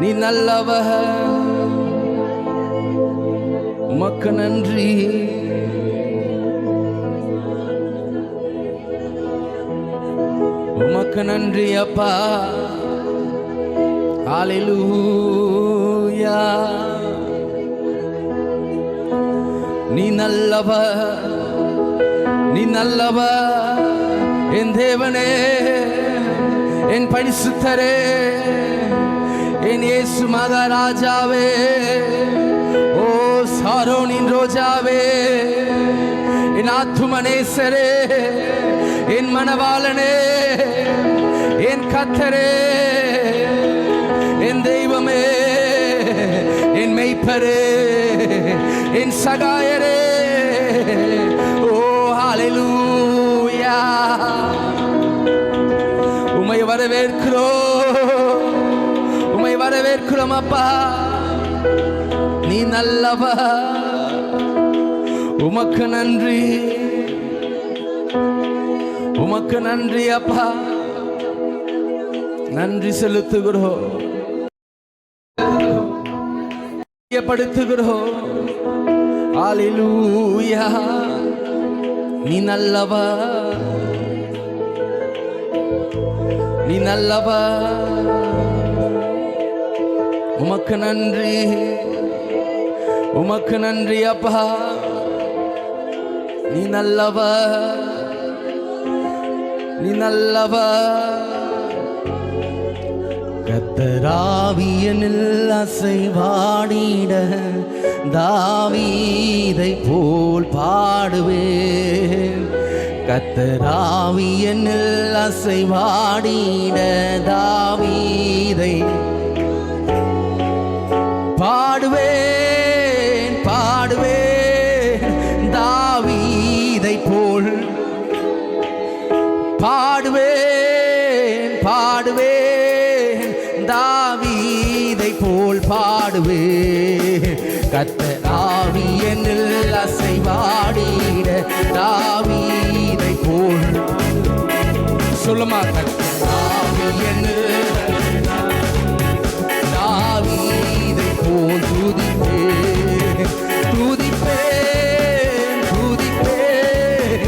நீ நல்லவர், உமக்கு நன்றி. உமக்கு நன்றி அப்பா. ஹல்லேலூயா. நீ நல்லவர், நீ நல்லவர் என் தேவனே, என் பரிசுத்தரே, என் இயேசு மகாராஜாவே, ஓ சாரோனின் ரோஜாவே, என் ஆத்துமனேசரே, என் மணவாளனே, என் கர்த்தரே, என் தெய்வமே, என் மெய்ப்பரே, என் சகாயரே, ஓ ஹல்லேலூயா. உம்மை வரவேற்கிறோம், உம்மை வரவேற்கிறோம் அப்பா. நீ நல்லவர், உமக்கு நன்றி, உமக்கு நன்றி அப்பா. நன்றி செலுத்துகிறோம், படுத்துகிறோம். ஹல்லேலூயா. நீ நல்லவர், நீ நல்லவர், உமக்கு நன்றி, உமக்கு நன்றி அப்பா. நீ நல்லவர், நீ நல்லவர். கர்த்தராவியனில் அசைவாடிட தாவீதை போல் பாடுவேன். கர்த்தராவியனில் அசைவாடிட தாவீதை பாடுவேன், பாடுவேன் தாவீதை போல் பாடுவேன், பாடுவேன் தாவீதை போல் பாடுவேன். கர்த்தர் ஆவியனில் அசைவாடிட தாவீதை போல் சொல்லுமா. கர்த்தர் ஆவியனில் தாவீதை போல் துதிப்பேன், துதிப்பேன், துதிப்பேன்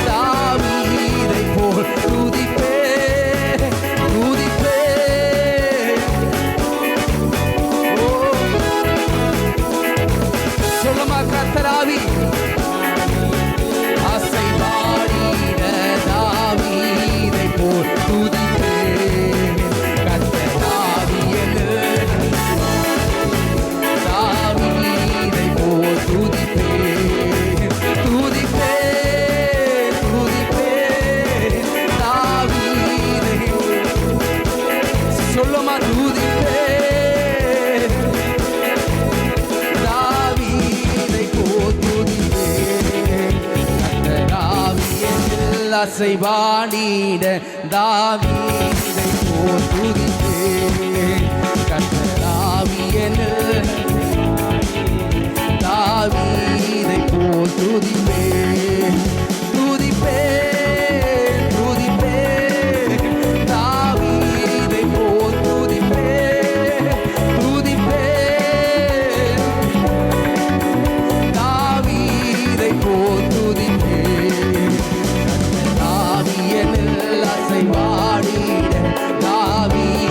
தாவீதை போல் துதிப்பேன், துதிப்பேன். ஓ சொல்லுமா. கர்த்தராவி அசைவாடிட தாவீதை போல் துதிப்பேன். கர்த்தராவியனில் தாவீதை போல் துதிப்பேன், துதிப்பேன், துதிப்பேன் தாவீதை. சொல்லுமா. துதிப்பேன் தாவீதை போல் துதிப்பேன். கர்த்தராவியனில் அசைவாடிட தாவீதை போல் துதிப்பேன். கர்த்தராவியனில் தாவீதை போல் துதிப்பேன், துதிப்பேன், துதிப்பேன் தாவீதை போல் துதிப்பேன், துதிப்பேன் தாவீதை போல் துதிப்பேன். தாவீயனில் அசைவாடிட தாவீதை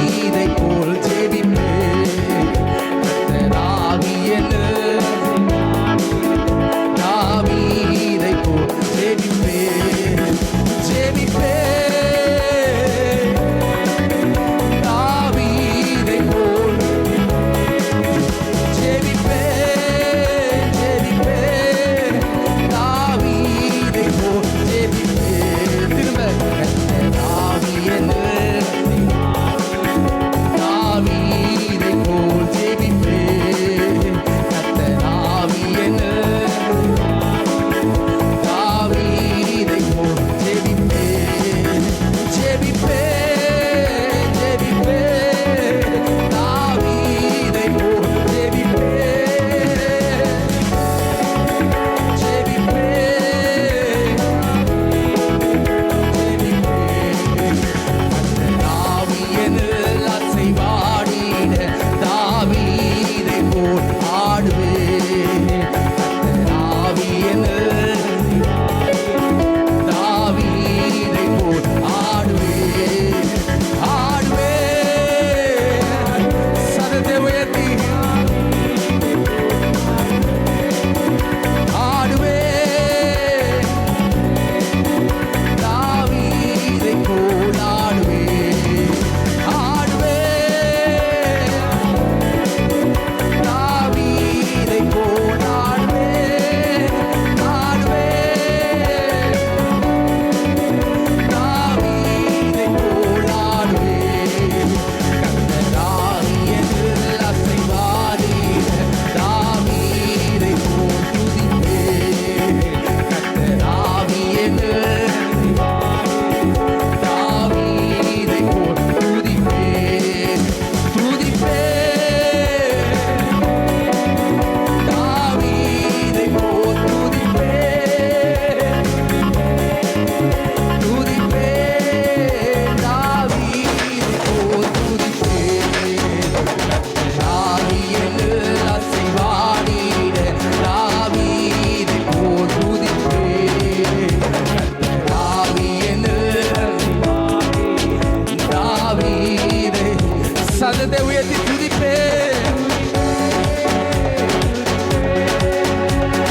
கரத்தை உயர்த்தி துதிப்பேன்.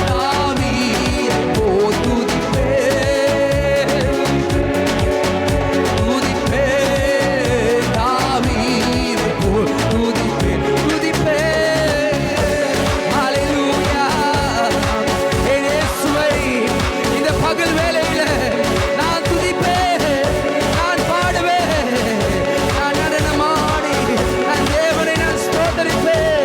தாவீதைப் போல் துதிப்பேன். துதிப்பேன். தாவீதைப் போல் துதிப்பேன். துதிப்பேன். ஹல்லேலூயா. என் இயேசுவை இந்த பகல் வேளையில நான் துதிப்பேன். நான் பாடுவேன். நான் நடனமாடி நான் தேவனை நான் ஸ்தோத்தரிப்பேன்.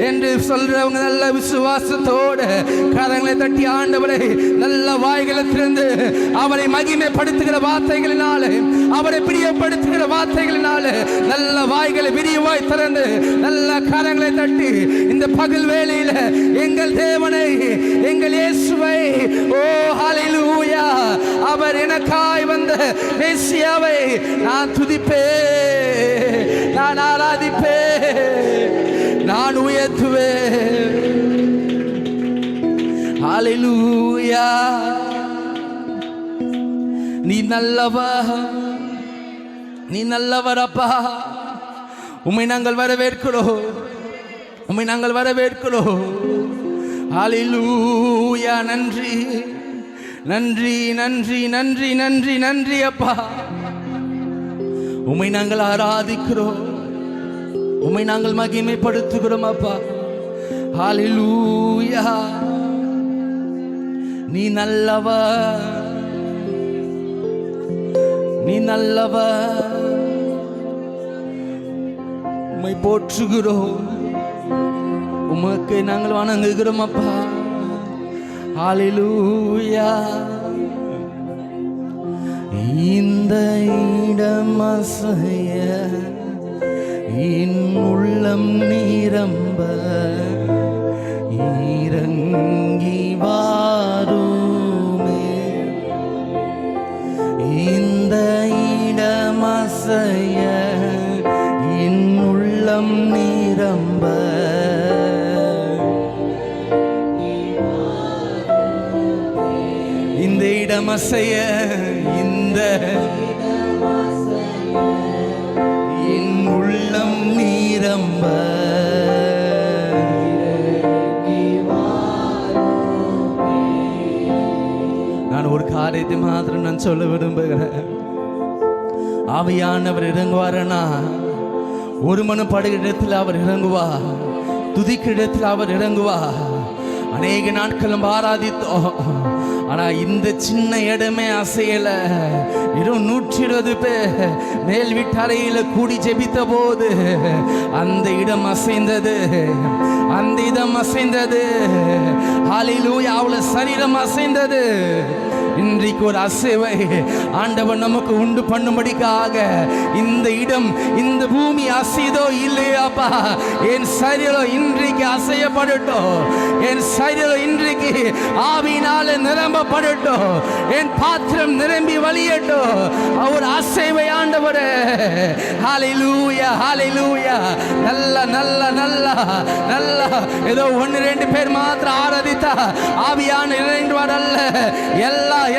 என்று சொல்றவங்க நல்ல விசுவாசத்தோடு கரங்களை தட்டி ஆண்டவரை நல்ல வாய்களை திறந்து அவரை மகிமைப்படுத்துகிற வார்த்தைகளினாலே, அவரை பிரியப்படுத்துகிற வார்த்தைகளினாலே நல்ல வாய்களை விரிவாய் திறந்து நல்ல கரங்களை தட்டி இந்த பகல் வேளையில எங்கள் தேவனை, எங்கள் இயேசுவை, ஓ ஹல்லேலூயா, அவர் எனக்காய் வந்த மேசியாவை நான் துதிப்பேன், நான் ஆராதிப்பேன், நான் உயர்த்துவேன். ஹல்லேலூயா. நீ நல்லவர், நீ நல்லவர் அப்பா. உம்மை நாங்கள் வரவேற்கிறோம், உம்மை நாங்கள் வரவேற்கிறோம். ஹல்லேலூயா. நன்றி நன்றி நன்றி நன்றி நன்றி நன்றி அப்பா. உம்மை நாங்கள் ஆராதிக்கிறோம், உம்மை நாங்கள் மகிமைப்படுத்துகிறோம் அப்பா. ஹல்லேலூயா. நீ நல்லவர், நீ நல்லவர். உம்மை போற்றுகிறோம், உமக்கு நாங்கள் வணங்குகிறோம் அப்பா. ஹல்லேலூயா. இந்த இடம் அசைய என் உள்ளம் நிரம்ப இறங்கி வாருமே. இந்த இடம் அசைய என் உள்ளம் நிரம்ப இந்த இடம் அசைய, இந்த என் உள்ளம் நிரம்ப. நான் ஒரு காரியத்தை மாத்திரம் நான் சொல்ல விரும்புகிறேன். ஆவியானவர் இறங்குவாரனா, ஒரு மனம் படுகிற இடத்தில் அவர் இறங்குவார், துதிக்கிற இடத்தில் அவர் இறங்குவார். அநேக நாட்களும் ஆராதித்தோம், ஆனா இந்த சின்ன இடமே அசையல. 120 பேர் மேல் வீட்டறையில கூடி ஜெபித்த போது அந்த இடம் அசைந்தது, அந்த இடம் அசைந்தது. ஹல்லேலூயா. அவள சரீரம் அசைந்தது. இன்றைக்கு ஒரு அசைவை ஆண்டவர் நமக்கு உண்டு பண்ணும்படிக்காக இந்த இடம், இந்த பூமி அசைதோ இல்லையாப்பா, என் சரீரம் இன்றைக்கு அசையப்படட்டும், என் சரீரம் இன்றைக்கு ஆவியினால நிரம்பப்படட்டும், என் பாத்திரம் நிரம்பி வழியட்டும். அவர் அசைவை ஆண்டவரே. ஹல்லேலூயா, ஹல்லேலூயா. நல்ல நல்ல நல்ல நல்ல ஏதோ 1-2 பேர் மாத்திரம் ஆராதித்தா ஆவியான இறைவன் அல்ல.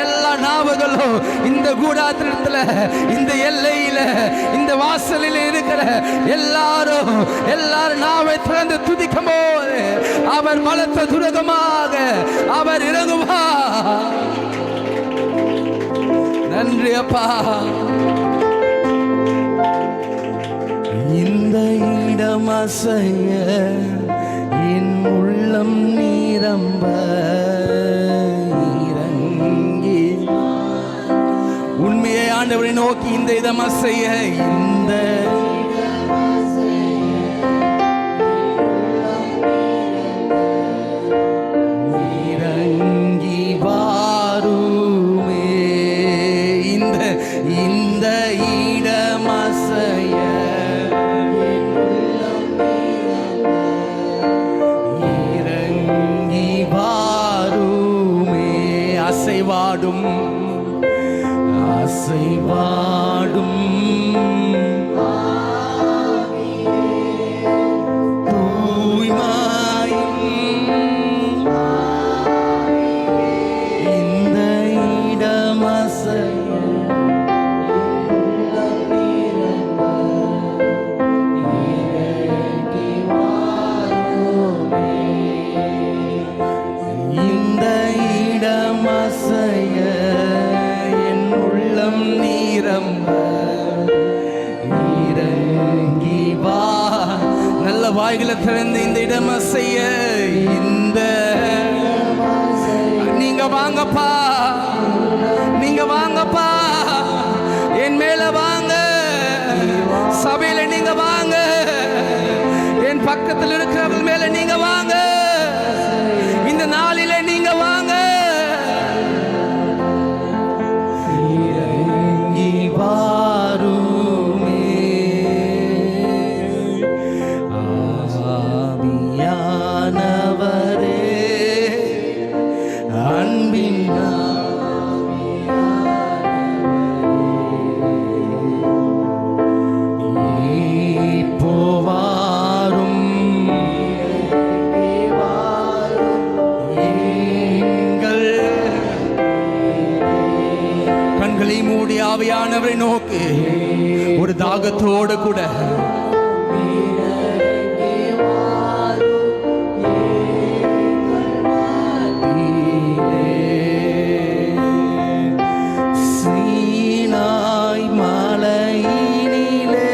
எல்லா நாவுகளும் இந்த கூடாரத்தில், இந்த எல்லையில, இந்த வாசலில் இருக்கிற எல்லாரும் நாவை திறந்து துதிக்கும் போது அவர் பலத்த துரகமாக அவர் இறங்குவார். நன்றி அப்பா. இந்த இடம் அசைய என் உள்ளம் நிரம்ப இறங்கி. உண்மையை ஆண்டவரை நோக்கி இந்த இடம் அசைய, இந்த இறங்கி வாருமே. இந்த இடம் அசைய இறங்கி வாருமே. அசைவாடும் அசைவாடும் தூய்மாயும் இந்த இடம் அசைய இந்த இடம் அசைய என் உள்ளம் நிரம்ப இறங்கி வா. நல்ல வாய்களை திறந்து இந்த இடம் அசைய, இந்த நீங்க வாங்கப்பா, நீங்க வாங்கப்பா, என் மேல வாங்க, சபையில நீங்க வாங்க, என் பக்கத்தில் இருக்கிறவர்கள் மேல நீங்க வாங்க, இந்த நாளிலே நீங்க வாங்க. இறங்கி வாருமே ஆவியானவரே, அன்பின் மூடி ஆவியானவரை நோக்கி ஒரு தாகத்தோடு கூட சீனாய் மலையினிலே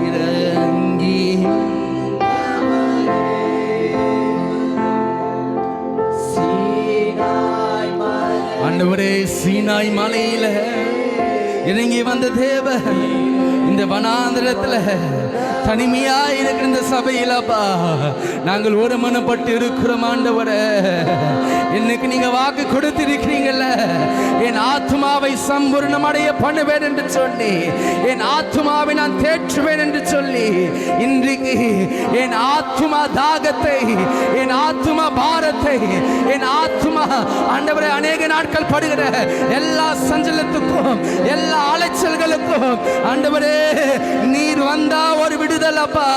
இறங்கி ஆண்டவரே, சீனாய் மலையில இறங்கி வந்த தேவ இந்த வனாந்திரத்துல தனிமையா இருக்கிற இந்த சபையிலப்பா நாங்கள் ஒரு மனப்பட்டு இருக்கிறோம். ஆண்டவரே, இன்னைக்கு நீங்க வாக்கு கொடுத்திருக்கிறீங்கல்ல, என் ஆத்மாவை சம்பூர்ணம் அடைய பண்ணுவேன் என்று சொல்லி, என் ஆத்மாவை நான் தேற்றுவேன் என்று சொல்லி, இன்றைக்கு என் ஆத்மா தாகத்தை, என் ஆத்மா பாரத்தை, என் ஆத்மா ஆண்டவரே அநேக நாட்கள் படுகிற எல்லா சஞ்சலத்துக்கும் எல்லா அலைச்சல்களுக்கும் ஆண்டவரே நீர் வந்தா ஒரு விடுதலப்பா,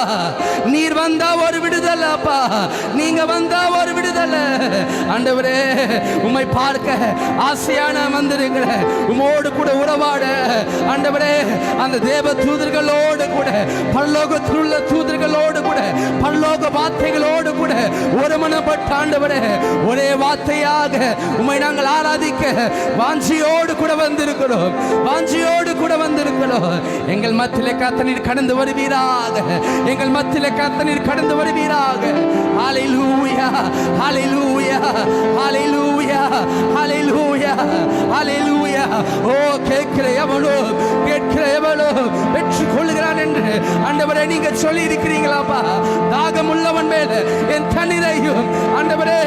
நீர் வந்தா ஒரு விடுதலப்பா, நீங்க வந்தா ஒரு விடுதலை. ஆண்டவரே, உம்மை பார்க்க ஆசையான வந்திருக்கிற உம்மோடு கூட உறவாட ஆண்டவரே, அந்த தேவ தூதர்களோடு கூட பரலோகத்தில் உள்ள தூதர்களோடு கூட பரலோக வார்த்தைகளோடு கூட ஒரு மனப்பட்ட ஆண்டவரே ஒரே வார்த்தையாக உம்மை நாங்கள் ஆராதிக்க வாஞ்சியோடு கூட வந்திருக்கிறோம், வாஞ்சியோடு கூட வந்திருக்கிறோம். எங்கள் மத்தியிலே கர்த்தர் கடந்து வருவீராக, எங்கள் மத்தியிலே கர்த்தர் கடந்து வருவீராக. ஹல்லேலூயா, ஹல்லேலூயா, ஹல்லேலூயா, ஹல்லேலூயா, ஹல்லேலூயா. ஓ, கேட்கிற எவனோ பெற்றுக் கொள்கிறான் என்று ஆண்டவரே நீங்க சொல்லி இருக்கிறீங்களாப்பா. தாகம் உள்ளவன் மேல என் தண்ணீரையும் ஆண்டவரே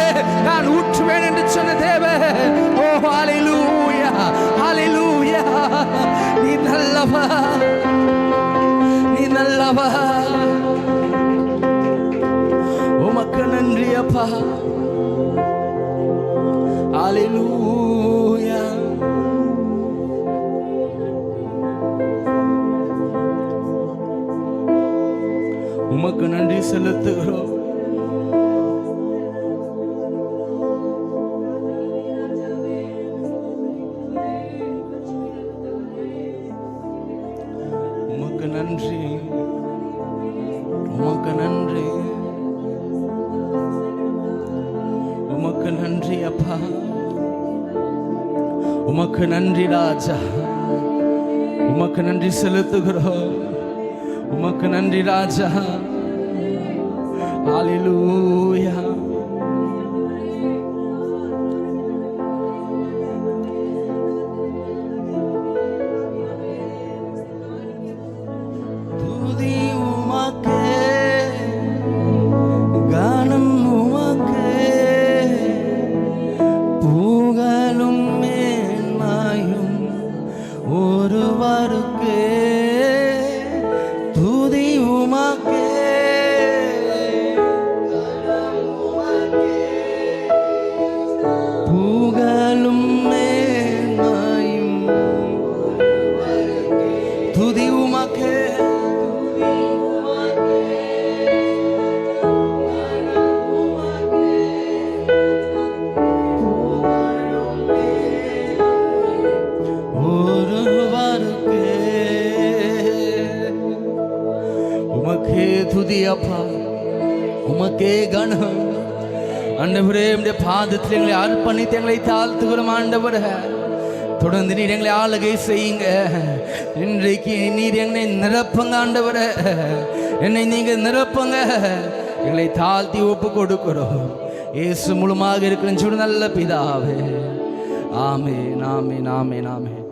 நான் ஊற்றுவேன் என்று சொன்ன தேவ. ஓ, ஹல்லேலூயா, ஹல்லேலூயா. நீ நல்லவா, நீ நல்லவா. உமக்கு நன்றி அப்பா. ஹல்லேலூயா. உமக்கு நன்றி செலுத்துகிறோம். உமக்கு நன்றி, உமக்கு நன்றி, உமக்கு நன்றி அப்பா. உமக்கு நன்றி ராஜா, உமக்கு நன்றி செலுத்துகிறோம். உமக்கு நன்றி ராஜா. ஹல்லேலூயா. துதி உமக்கே, கானம் உமக்கே, புகழும் மேன்மையும் ஒருவருக்கே. துதி உமக்கே, புகழும் மேன்மையும் துதி உமக்கே. உமக்கே துதி அப்பா, உமக்கே கணம். ஆண்டவரே, உம்முடைய பாதத்தில் எங்களை அர்ப்பணித்து எங்களை தாழ்த்துகிறோம். ஆண்டவரே, தொடர்ந்து நீர் எங்களை ஆளுகை செய்யுங்க. இன்றைக்கு நீர் எங்களை நிரப்புங்க. ஆண்டவரே, என்னை நீங்க நிரப்புங்க. எங்களை தாழ்த்தி ஒப்பு கொடுக்கிறோம். இயேசு மூலமாக இருக்கிற நல்ல பிதாவே. ஆமென், ஆமென், ஆமென், ஆமென்.